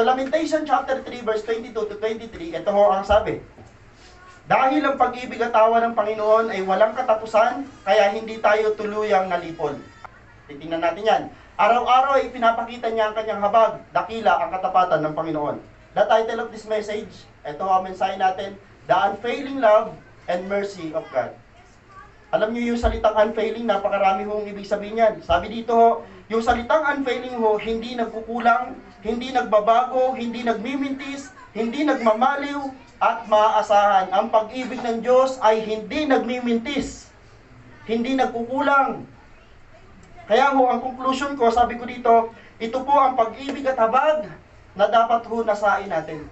So, Lamentation chapter 3 verse 22 to 23, ito ho ang sabi. Dahil ang pag-ibig at awa ng Panginoon ay walang katapusan, kaya hindi tayo tuluyang nalipol. Titingnan natin yan. Araw-araw ay pinapakita niya ang kanyang habag, dakila ang katapatan ng Panginoon. The title of this message, ito ang mensahe natin, The Unfailing Love and Mercy of God. Alam niyo yung salitang unfailing, napakarami hong ibig sabihin yan. Sabi dito ho, yung salitang unfailing ho, hindi nagkukulang, hindi nagbabago, hindi nagmimintis, hindi nagmamaliw, at maaasahan. Ang pag-ibig ng Diyos ay hindi nagmimintis, hindi nagkukulang. Kaya ho, ang conclusion ko, sabi ko dito, ito po ang pag-ibig at habag na dapat ho nasain natin.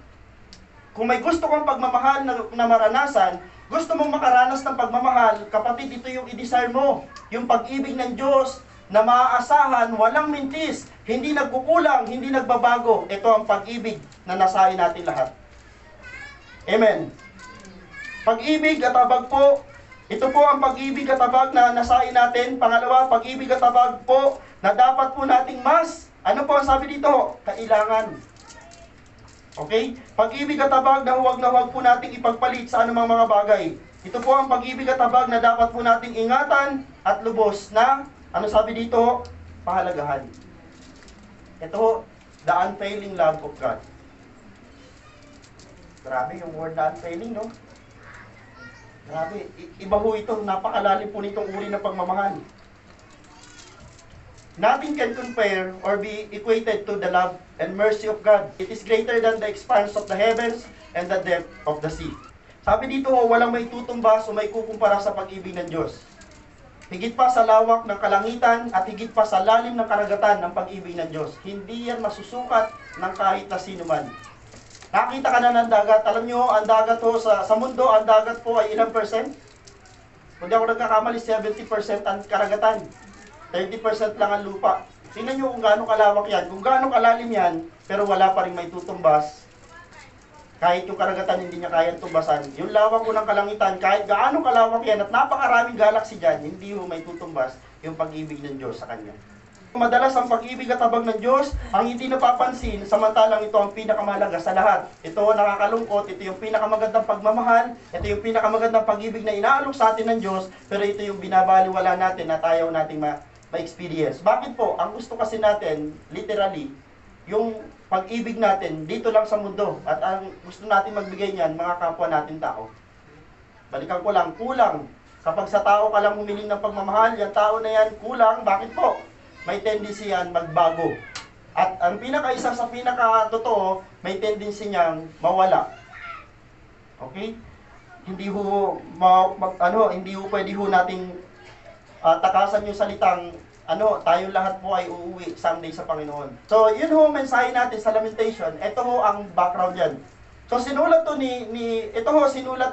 Kung may gusto kang pagmamahal na maranasan, gusto mong makaranas ng pagmamahal, kapatid, ito yung i-desire mo. Yung pag-ibig ng Diyos na maaasahan, walang mintis, hindi nagkukulang, hindi nagbabago. Ito ang pag-ibig na nasain natin lahat. Amen. Pag-ibig at habag po, ito po ang pag-ibig at habag na nasain natin. Pangalawa, pag-ibig at habag po na dapat po nating mas, ano po ang sabi dito? Kailangan. Okay? Pag-ibig at habag na huwag po nating ipagpalit sa anumang mga bagay. Ito po ang pag-ibig at habag na dapat po nating ingatan at lubos na, ano sabi dito? Pahalagahan. Ito, the unfailing love of God. Grabe yung word na unfailing, no? Grabe. Iba ho ito. Napakalalim po nitong uri ng pagmamahal. Nothing can compare or be equated to the love and mercy of God. It is greater than the expanse of the heavens and the depth of the sea. Sabi dito ho, walang may tutumbas o may kukumpara sa pag-ibig ng Diyos. Higit pa sa lawak ng kalangitan at higit pa sa lalim ng karagatan ng pag-ibig ng Diyos. Hindi yan masusukat ng kahit na sino man. Nakita ka na ng dagat. Alam nyo, ang dagat ho, sa mundo, ang dagat po ay ilang percent? Kung di ako nagkakamali, 70% ang karagatan. 30% lang ang lupa. Tingnan nyo kung gaano kalawak yan. Kung gaano kalalim yan, pero wala pa rin may tutumbas. Kahit yung karagatan hindi niya kayang tumbasan. Yung lawak ko ng kalangitan, kahit gaano kalawak yan at napakaraming galaxy dyan, hindi ho may tutumbas yung pag-ibig ng Diyos sa Kanya. Madalas ang pag-ibig at habag ng Diyos ang hindi napapansin, samantalang ito ang pinakamahalaga sa lahat. Ito nakakalungkot, ito yung pinakamagandang pagmamahal, ito yung pinakamagandang pag-ibig na inaalok sa atin ng Diyos, pero ito yung binabaliwala natin at ayaw nating ma-experience. Bakit po? Ang gusto kasi natin, literally, yung pag-ibig natin dito lang sa mundo at ang gusto natin magbigay niyan, mga kapwa natin tao. Balikan ko lang, kulang. Kapag sa tao ka lang humiling ng pagmamahal, yung tao na yan kulang, bakit po? May tendency yan magbago. At ang isa sa pinaka-totoo, may tendency niyang mawala. Okay? Hindi ho pwede ho nating takasan yung salitang tayo lahat po ay uuwi someday sa Panginoon. So, yun ho mensahe natin sa Lamentation. Ito ho ang background yan. So, sinulat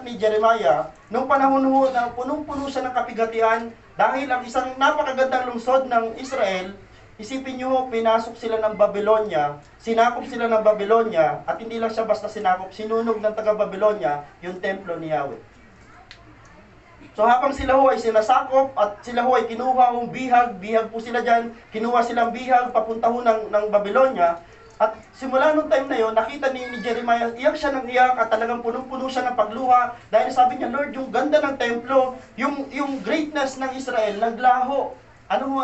ni Jeremiah nung panahon ho na punong-puno siya ng kapigatian dahil ang isang napakagandang lungsod ng Israel, isipin nyo, pinasok sila ng Babylonia, sinakop sila ng Babylonia, at hindi lang siya basta sinakop, sinunog ng taga-Babylonia yung templo ni Yahweh. So habang sila ho ay sinasakop at sila ho ay kinuha ng bihag po sila dyan, kinuha silang bihag papunta ho ng Babylonia, at simula nung time na yon, nakita ni Jeremiah, iyak siya ng iyak at talagang punong-puno siya ng pagluha dahil sabi niya, Lord, yung ganda ng templo, yung greatness ng Israel, naglaho. Ano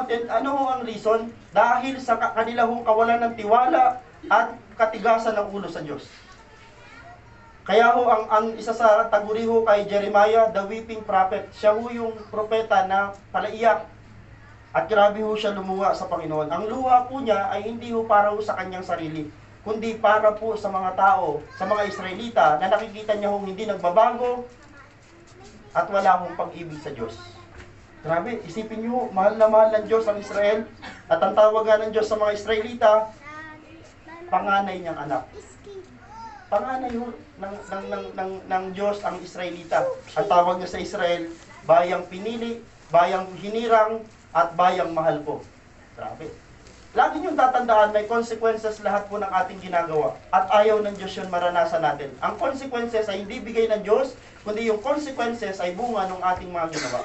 ho ang reason? Dahil sa kanila hong kawalan ng tiwala at katigasan ng ulo sa Diyos. Kaya ho, ang isa sa taguri ho kay Jeremiah, the weeping prophet, siya ho yung propeta na palaiyak. At grabe ho siya lumuha sa Panginoon. Ang luha po niya ay hindi ho para ho sa kanyang sarili, kundi para po sa mga tao, sa mga Israelita, na nakikita niya hong hindi nagbabago at wala hong pag-ibig sa Diyos. Grabe, isipin niyo, mahal na mahal ng Diyos ang Israel, at ang tawag nga ng Diyos sa mga Israelita, panganay niyang anak. Panganay ho ng Diyos ang Israelita. Ang tawag niya sa Israel, bayang pinili, bayang hinirang, at bayang mahal po. Grabe. Lagi niyong tatandaan, may consequences lahat po ng ating ginagawa. At ayaw ng Diyos yun maranasan natin. Ang consequences ay hindi bigay ng Diyos, kundi yung consequences ay bunga ng ating mga ginawa.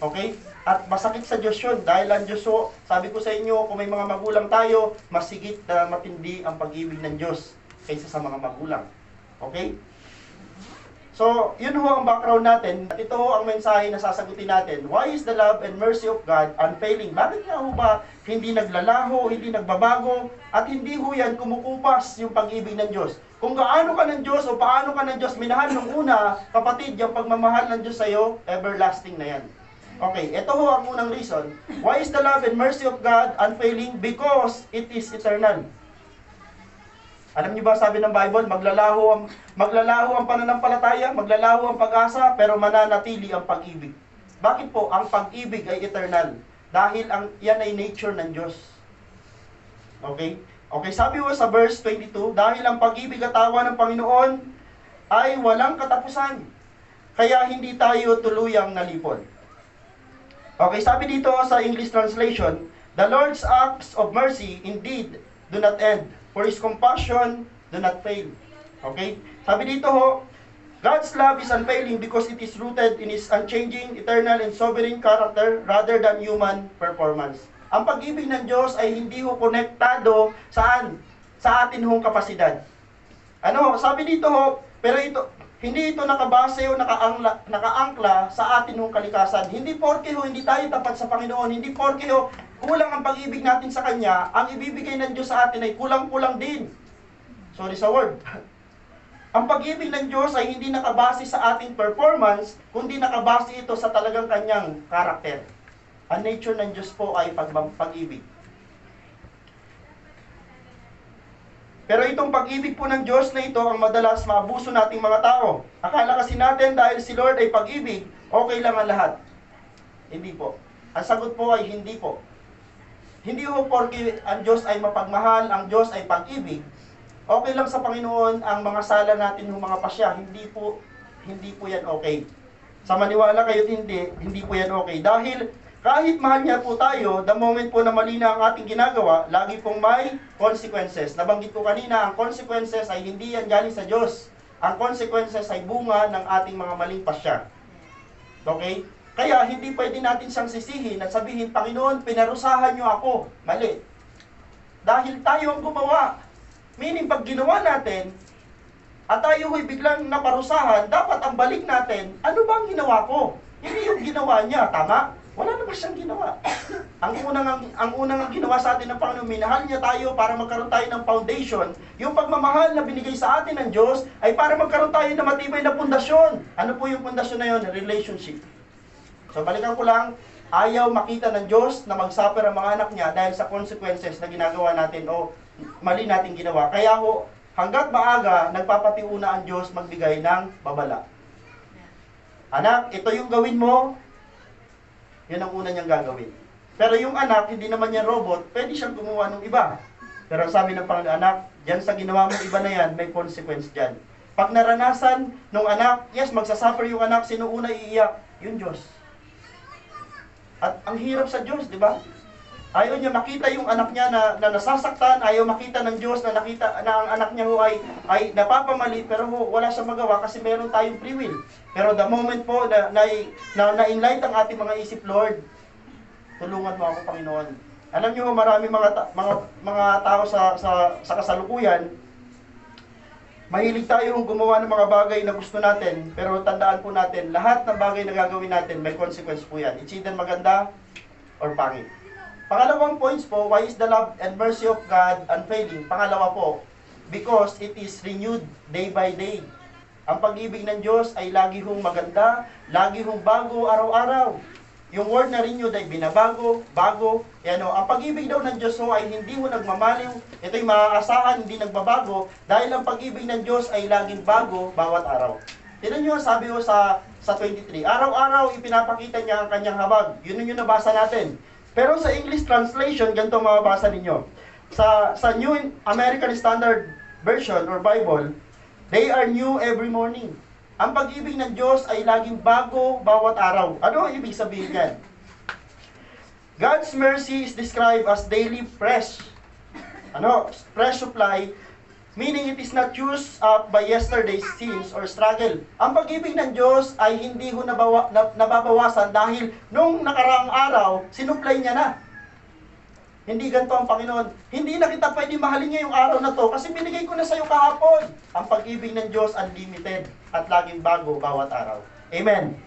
Okay? At masakit sa Diyos yun. Dahil ang Diyos so, sabi ko sa inyo, kung may mga magulang tayo, mas higit na matindi ang pag-ibig ng Diyos. kaysa sa mga magulang. Okay? So, yun ho ang background natin. At ito ho ang mensahe na sasagutin natin. Why is the love and mercy of God unfailing? Bakit nga ho ba hindi naglalaho, hindi nagbabago, at hindi ho yan kumukupas yung pag-ibig ng Diyos? Kung gaano ka ng Diyos o paano ka ng Diyos minahal nung una, kapatid, yung pagmamahal ng Diyos sa'yo, everlasting na yan. Okay, ito ho ang unang reason. Why is the love and mercy of God unfailing? Because it is eternal. Alam niyo ba, sabi ng Bible, maglalaho ang pananampalataya, maglalaho ang pag-asa, pero mananatili ang pag-ibig. Bakit po? Ang pag-ibig ay eternal. Dahil yan ay nature ng Diyos. Okay? Okay, sabi ko sa verse 22, dahil ang pag-ibig at awa ng Panginoon ay walang katapusan. Kaya hindi tayo tuluyang nalipol. Okay, sabi dito sa English translation, the Lord's acts of mercy indeed do not end, for His compassion do not fail. Okay? Sabi dito ho, God's love is unfailing because it is rooted in His unchanging, eternal, and sovereign character rather than human performance. Ang pag-ibig ng Diyos ay hindi ho konektado saan? Sa atin hong kapasidad. Ano? Sabi dito ho, pero hindi ito nakabase o nakaangkla sa atin hong kalikasan. Hindi porke ho, hindi tayo tapat sa Panginoon. Hindi porke ho, kulang ang pag-ibig natin sa Kanya, ang ibibigay ng Diyos sa atin ay kulang-kulang din. Sorry sa word. Ang pag-ibig ng Diyos ay hindi nakabase sa ating performance, kundi nakabase ito sa talagang Kanyang karakter. Ang nature ng Diyos po ay pag-ibig. Pero itong pag-ibig po ng Diyos na ito ang madalas maabuso nating mga tao. Akala kasi natin dahil si Lord ay pag-ibig, okay lang ang lahat. Hindi po. Ang sagot po ay hindi po. Hindi ho porque ang Diyos ay mapagmahal, ang Diyos ay pag-ibig, okay lang sa Panginoon ang mga sala natin ng mga pasya. Hindi po yan okay. Sa maniwala kayo't hindi po yan okay. Dahil kahit mahal niya po tayo, the moment po na mali na ang ating ginagawa, lagi pong may consequences. Nabanggit ko kanina, ang consequences ay hindi yan galing sa Diyos. Ang consequences ay bunga ng ating mga maling pasya. Okay? Kaya hindi pwede natin siyang sisihin at sabihin, Panginoon, pinarusahan niyo ako. Mali. Dahil tayo ang gumawa. Meaning, pag ginawa natin, at tayo ho'y biglang naparusahan, dapat ang balik natin, ano ba ang ginawa ko? Hindi yung ginawa niya, tama? Wala naman siyang ginawa. Ang unang ginawa sa atin ng Panginoon, minahal niya tayo para magkaroon tayo ng foundation. Yung pagmamahal na binigay sa atin ng Diyos ay para magkaroon tayo ng matibay na pundasyon. Ano po yung pundasyon na yun? Relationship. So balikan ko lang, ayaw makita ng Diyos na mag-suffer ang mga anak niya dahil sa consequences na ginagawa natin o mali natin ginawa. Kaya ho, hanggat maaga, nagpapatiuna ang Diyos magbigay ng babala. Anak, ito yung gawin mo, yun ang una niyang gagawin. Pero yung anak, hindi naman niya robot, pwede siyang gumawa ng iba. Pero sabi ng Panginoon, anak, dyan sa ginawa mong iba na yan, may consequence dyan. Pag naranasan ng anak, yes, magsasuffer yung anak, sino una iiyak? Yung Diyos. At ang hirap sa Diyos, di ba? Ayaw niya makita yung anak niya na nasasaktan, ayaw makita ng Diyos na nakita na ang anak niya ho ay napapamali, pero ho, wala siyang magawa kasi meron tayong free will. Pero the moment po na-enlight ang ating mga isip, Lord, tulungan mo ako, Panginoon. Alam niyo, marami mga tao sa kasalukuyan, mahilig tayo gumawa ng mga bagay na gusto natin, pero tandaan po natin, lahat ng bagay na gagawin natin, may consequence po yan. It's either maganda or pangit. Pangalawang points po, why is the love and mercy of God unfailing? Pangalawa po, because it is renewed day by day. Ang pag-ibig ng Diyos ay lagi hong maganda, lagi hong bago araw-araw. Yung word na renewed ay binabago, bago. Ang pag-ibig daw ng Diyos ay hindi ho nagmamaliw. Ito'y maaasahan, hindi nagbabago, dahil ang pag-ibig ng Diyos ay laging bago bawat araw. Tignan nyo, sabi ho sa 23, araw-araw ipinapakita niya ang kanyang habag. Yun yung nabasa natin. Pero sa English translation, ganito mababasa ninyo. Sa New American Standard Version or Bible, they are new every morning. Ang pag-ibig ng Diyos ay laging bago bawat araw. Ano ang ibig sabihin yan? God's mercy is described as daily fresh. Fresh supply, meaning it is not used up by yesterday's sins or struggle. Ang pag-ibig ng Diyos ay hindi ho nababawasan dahil nung nakaraang araw, sinupply niya na. Hindi ganito ang Panginoon. Hindi na kita pwede mahalin ngayong araw na to kasi binigay ko na sa iyo kahapon. Ang pag-ibig ng Diyos unlimited at laging bago bawat araw. Amen.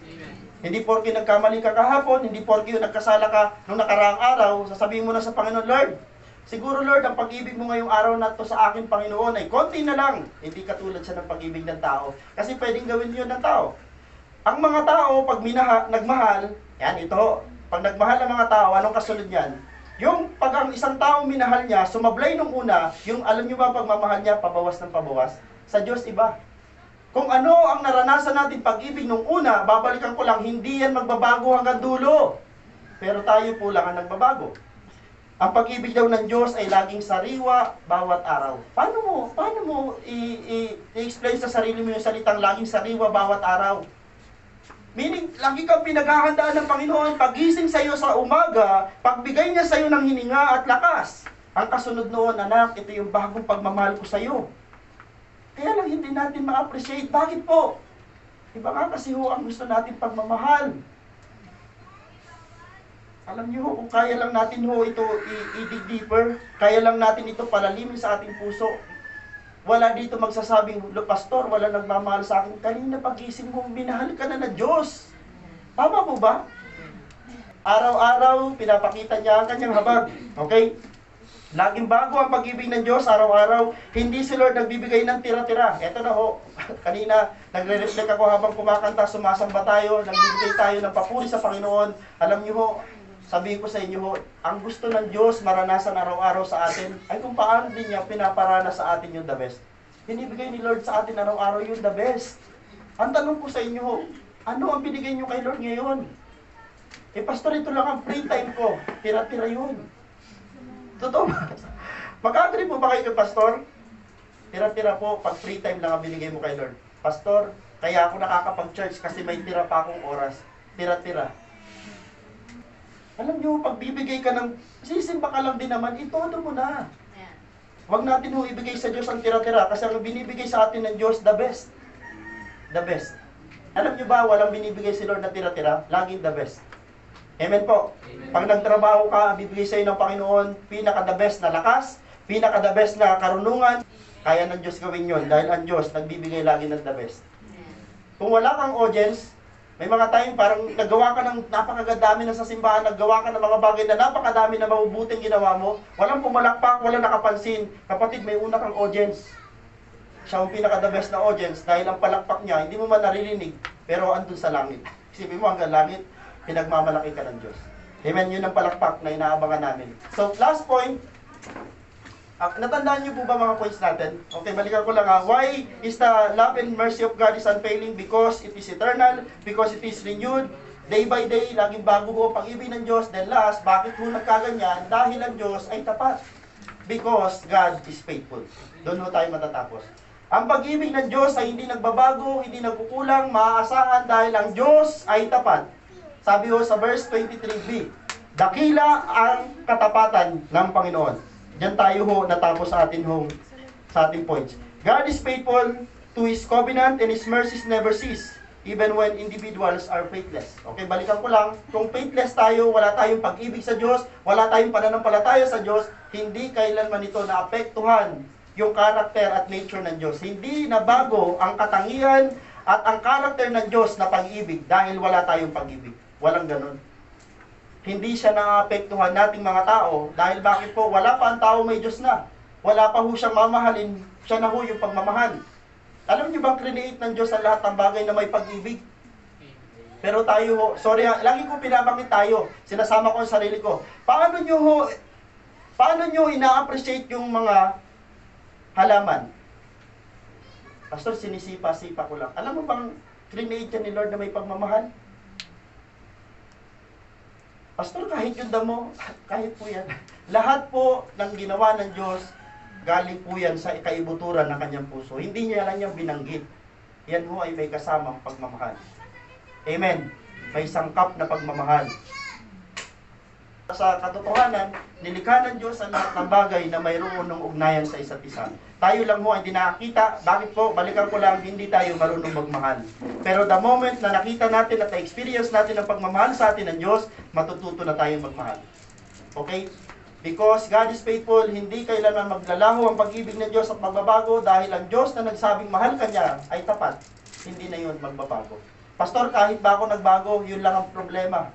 Hindi porke nagkamali ka kahapon, hindi porke nagkasala ka nung nakaraang araw, sasabihin mo na sa Panginoon, Lord, siguro Lord, ang pag-ibig mo ngayong araw na to sa akin, Panginoon, ay konti na lang. Hindi katulad siya ng pag-ibig ng tao. Kasi pwedeng gawin yun ng tao. Ang mga tao, pag nagmahal, yan ito, pag nagmahal ang mga tao, anong kasunod yan? Yung pag ang isang tao minahal niya, sumablay nung una, yung alam niyo ba pagmamahal niya, pabawas ng pabawas? Sa Diyos iba. Kung ano ang naranasan natin pag-ibig nung una, babalikan ko lang, hindi yan magbabago hanggang dulo. Pero tayo po lang ang nagbabago. Ang pag-ibig daw ng Diyos ay laging sariwa bawat araw. Paano mo i-explain sa sarili mo yung salitang laging sariwa bawat araw? Meaning, lagi kang pinaghahandaan ng Panginoon, pagising sa iyo sa umaga, pagbigay niya sa iyo ng hininga at lakas. Ang kasunod noon, anak, ito yung bagong pagmamahal ko sa iyo. Kaya lang hindi natin ma-appreciate. Bakit po? Iba nga kasi ho ang gusto natin pagmamahal. Alam niyo ho, kung kaya lang natin ho ito i-dig deeper, kaya lang natin ito palalimin sa ating puso. Wala dito magsasabing, Pastor, wala nagmamahal sa akin. Kanina pagising mo, minahal ka na Diyos. Tama po ba? Araw-araw, pinapakita niya ang kanyang habag. Okay? Laging bago ang pag-ibig ng Diyos, araw-araw. Hindi si Lord nagbibigay ng tira-tira. Eto na ho, kanina, nagre-reflect ako habang kumakanta, sumasamba tayo, nagbibigay tayo ng papuri sa Panginoon. Alam niyo ho, sabihin ko sa inyo ho, ang gusto ng Diyos maranasan araw-araw sa atin, ay kung paano din niya pinaparana sa atin yung the best. Binibigay ni Lord sa atin araw-araw yung the best. Ang tanong ko sa inyo ho, ano ang binigay niyo kay Lord ngayon? Pastor, ito lang ang free time ko. Tira-tira yun. Totoo ba? Mag-agree po ba kayo kay Pastor? Tira-tira po, pag free time lang ang binigay mo kay Lord. Pastor, kaya ako nakakapag-church kasi may tira pa akong oras. Tira-tira. Alam nyo, pag bibigay ka ng, sisimba ka lang din naman, itodo mo na. Huwag natin ho ibigay sa Diyos ang tira-tira kasi ang binibigay sa atin ng Diyos, the best. The best. Alam nyo ba, walang binibigay si Lord na tira-tira, laging the best. Amen po. Amen. Pag nagtrabaho ka, bibigay sa iyo ng Panginoon, pinaka-the best na lakas, pinaka-the best na karunungan, kaya ng Diyos gawin yon dahil ang Diyos nagbibigay lagi ng the best. Kung wala kang audience, may mga time parang naggawa ka ng napakagandami na sa simbahan, naggawa ka ng mga bagay na napakadami na mabubuting ginawa mo, walang pumalakpak, walang nakapansin. Kapatid, may una kang audience. Siya ang pinaka-the best na audience dahil ang palakpak niya, hindi mo man naririnig, pero andun sa langit. Isipin mo hanggang langit, pinagmamalaki ka ng Diyos. Amen, yun ang palakpak na inaabangan namin. So, last point, natandaan niyo po ba mga points natin? Okay, balikan ko lang ha. Why is the love and mercy of God is unfailing? Because it is eternal, because it is renewed, day by day, laging bago ho pag-ibig ng Diyos. Then last, bakit mo nagkaganyan? Dahil ang Diyos ay tapat. Because God is faithful. Doon ho tayo matatapos. Ang pag-ibig ng Diyos ay hindi nagbabago, hindi nagkukulang, maaasahan dahil ang Diyos ay tapat. Sabi ho sa verse 23b, dakila ang katapatan ng Panginoon. Diyan tayo ho natapos sa ating points. God is faithful to His covenant and His mercies never cease, even when individuals are faithless. Okay, balikan ko lang, kung faithless tayo, wala tayong pag-ibig sa Diyos, wala tayong pananampalataya sa Diyos, hindi kailanman ito naapektuhan yung karakter at nature ng Diyos. Hindi nabago ang katangian at ang karakter ng Diyos na pag-ibig dahil wala tayong pag-ibig. Walang ganun. Hindi siya naapektuhan nating mga tao dahil bakit po? Wala pa ang tao may Diyos na. Wala pa ho siyang mamahalin, siya na ho yung pagmamahal. Alam niyo bang create ng Diyos ang lahat ng bagay na may pag-ibig? Pero tayo ho, sorry ha, lagi ko pinabanggit tayo, sinasama ko ang sarili ko. Paano nyo ina-appreciate yung mga halaman? Pastor, sinisipa-sipa ko lang. Alam mo bang create yan ni Lord na may pagmamahal? Pastor, kahit yung damo, kahit po yan. Lahat po ng ginawa ng Diyos, galing po yan sa kaibuturan ng kanyang puso. Hindi niya lang yung binanggit. Yan ho ay may kasamang pagmamahal. Amen. May sangkap na pagmamahal. Sa katotohanan, nilikha ng Diyos ang lahat ng bagay na mayroon ng ugnayan sa isa't isa. Tayo lang ho ay hindi nakakita. Bakit po? Balikan ko lang, hindi tayo marunong magmahal. Pero the moment na nakita natin at na-experience natin ang pagmamahal sa atin ng Diyos, matututo na tayong magmahal. Okay? Because God is faithful, hindi kailanman maglalaho ang pag-ibig ng Diyos at magbabago dahil ang Diyos na nagsabing mahal ka niya ay tapat. Hindi na yun magbabago. Pastor, kahit ba ako nagbago, yun lang ang problema.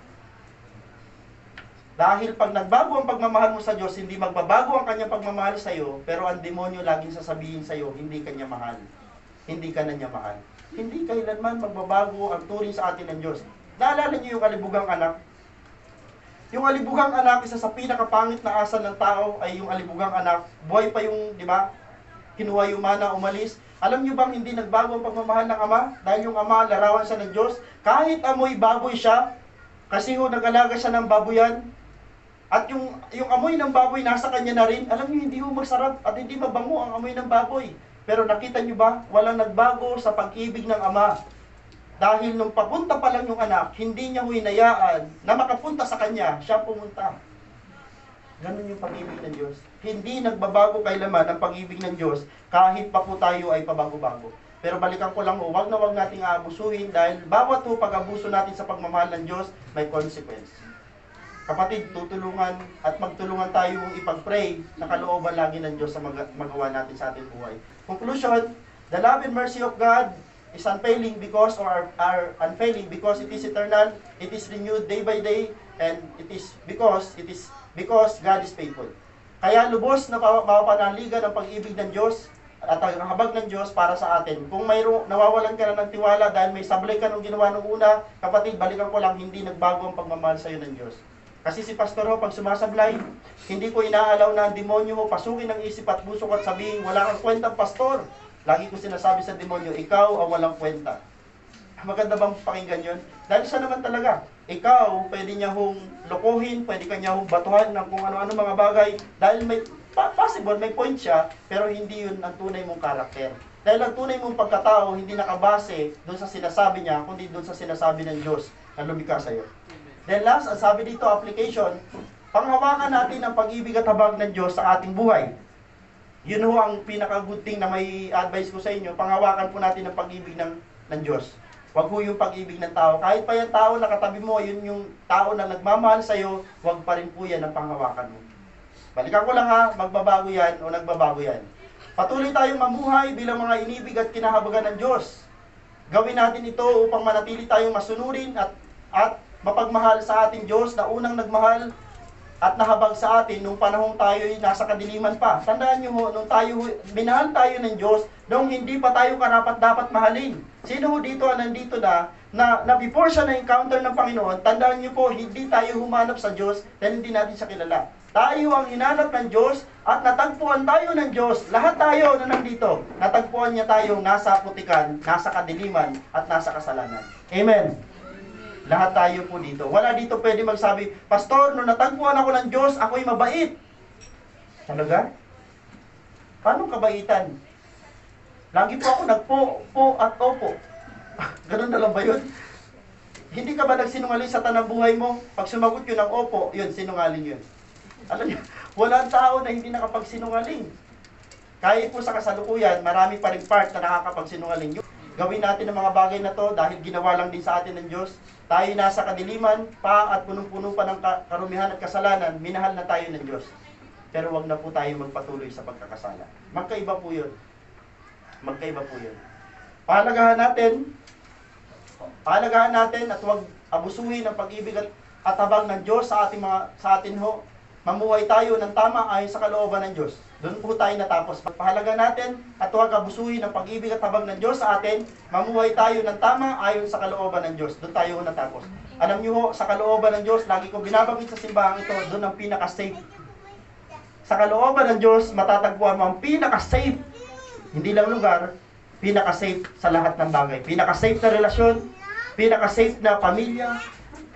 Dahil pag nagbago ang pagmamahal mo sa Diyos, hindi magbabago ang kanyang pagmamahal sa iyo, pero ang demonyo laging sasabihin sa iyo, hindi kanya mahal. Hindi ka na niya mahal. Hindi kailanman magbabago ang turing sa atin ng Diyos. Naalala niyo yung alibugang anak? Yung alibugang anak, isa sa pinakapangit na asal ng tao ay yung alibugang anak. Buhay pa yung, di ba? Kinuha yung mana, umalis. Alam niyo bang hindi nagbago ang pagmamahal ng ama? Dahil yung ama, larawan siya ng Diyos. Kahit amoy baboy siya, kasi ho, nag-alaga siya ng baboyan, at yung amoy ng baboy nasa kanya na rin, alam niyo, hindi ho masarap at hindi mabango ang amoy ng baboy. Pero nakita niyo ba, walang nagbago sa pag-ibig ng ama. Dahil nung papunta pa lang yung anak, hindi niya hinayaan na makapunta sa kanya, siya pumunta. Ganun yung pag-ibig ng Diyos. Hindi nagbabago kailaman ang pag-ibig ng Diyos kahit pa po tayo ay pabago-bago. Pero balikan ko lang ho, wag na wag nating aabusuhin dahil bawat ho pag-abuso natin sa pagmamahal ng Diyos may consequence. Kapatid, tutulungan at magtulungan tayong ipag-pray na kalooban lagi ng Diyos sa magawa natin sa ating buhay. Conclusion, the love and mercy of God is unfailing because are unfailing because it is eternal, it is renewed day by day, and it is because God is faithful. Kaya lubos na mapapanaligan ang pag-ibig ng Diyos at ang habag ng Diyos para sa atin. Kung mayroong nawawalan ka na ng tiwala dahil may sablay ka nung ginawa nung una, kapatid, balikan ko lang, hindi nagbago ang pagmamahal sa iyo ng Diyos. Kasi si pastor ho, pag sumasablay, hindi ko inaalaw na ang demonyo ho, pasukin ang isip at puso ko at sabihin, wala kang kwentang pastor. Lagi ko sinasabi sa demonyo, ikaw ang walang kwenta. Maganda bang pakinggan yun? Dahil siya naman talaga, ikaw, pwede niya hong lokohin, pwede ka niya hong batuhan ng kung ano-ano mga bagay, dahil may, possible, may point siya, pero hindi yun ang tunay mong karakter. Dahil ang tunay mong pagkatao, hindi nakabase doon sa sinasabi niya, kundi doon sa sinasabi ng Diyos na lumikha sa iyo. Then last, ang sabi dito, application, panghawakan natin ang pag-ibig at habag ng Diyos sa ating buhay. Yun ho ang pinaka-good thing na may advice ko sa inyo, panghawakan po natin ang pag-ibig ng Diyos. Huwag ho yung pag-ibig ng tao. Kahit pa yung tao na katabi mo, yun yung tao na nagmamahal sa'yo, huwag pa rin po yan ang panghawakan mo. Balikan ko lang ha, magbabago yan o nagbabago yan. Patuloy tayong mamuhay bilang mga inibig at kinahabagan ng Diyos. Gawin natin ito upang manatili tayong masunurin at mapagmahal sa ating Diyos na unang nagmahal at nahabag sa atin nung panahong tayo'y nasa kadiliman pa. Tandaan nyo ho, nung minahal tayo ng Diyos, nung hindi pa tayo karapat-dapat mahalin. Sino ho dito nandito na before siya na-encounter ng Panginoon, tandaan nyo po, hindi tayo humanap sa Diyos dahil hindi natin siya kilala. Tayo ang hinanap ng Diyos at natagpuan tayo ng Diyos. Lahat tayo na nandito, natagpuan niya tayong nasa putikan, nasa kadiliman, at nasa kasalanan. Amen. Lahat tayo po dito. Wala dito pwede magsabi, Pastor, nung natagpuan ako ng Diyos, ako'y mabait. Talaga? Paano kabaitan? Lagi po ako nagpo at opo. Ganun na lang ba yun? Hindi ka ba nagsinungaling sa tanang buhay mo? Pag sumagot yun ng opo, yun, sinungaling yun. Alam niyo, walang tao na hindi nakapagsinungaling. Kahit po sa kasalukuyan, marami pa rin part na nakakapagsinungaling. Gawin natin ang mga bagay na to dahil ginawa lang din sa atin ng Diyos. Tayo nasa kadiliman pa at punong-puno pa ng karumihan at kasalanan, minahal na tayo ng Diyos. Pero wag na po tayo magpatuloy sa pagkakasala. Magkaiba po yun. Magkaiba po yun. Pahalagahan natin at wag abusuhin ang pag-ibig at habag ng Diyos sa atin ho. Mamuhay tayo ng tama ayon sa kalooban ng Diyos. Doon po tayo natapos. Pahalaga natin at huwag abusuhin ang pag-ibig at habag ng Diyos sa atin. Mamuhay tayo ng tama ayon sa kalooban ng Diyos. Doon tayo natapos. Alam niyo ho, sa kalooban ng Diyos, lagi ko binabanggit sa simbahan ito, doon ang pinaka-safe. Sa kalooban ng Diyos, matatagpuan mo ang pinaka-safe. Hindi lang lugar, pinaka-safe sa lahat ng bagay. Pinaka-safe na relasyon, pinaka-safe na pamilya,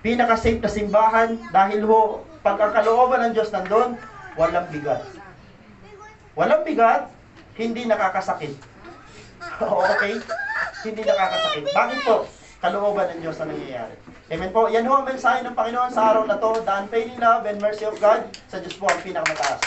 pinaka-safe na simbahan, dahil ho, pag ang kalooban ng Diyos nandun, walang bigat. Walang bigat, hindi nakakasakit. Okay? Hindi nakakasakit. Bakit po? Kalooban ng Diyos na nangyayari. Amen po. Yan ho ang mensahe ng Panginoon sa araw na to. The unfailing love and mercy of God sa Diyos po ang pinakamataas.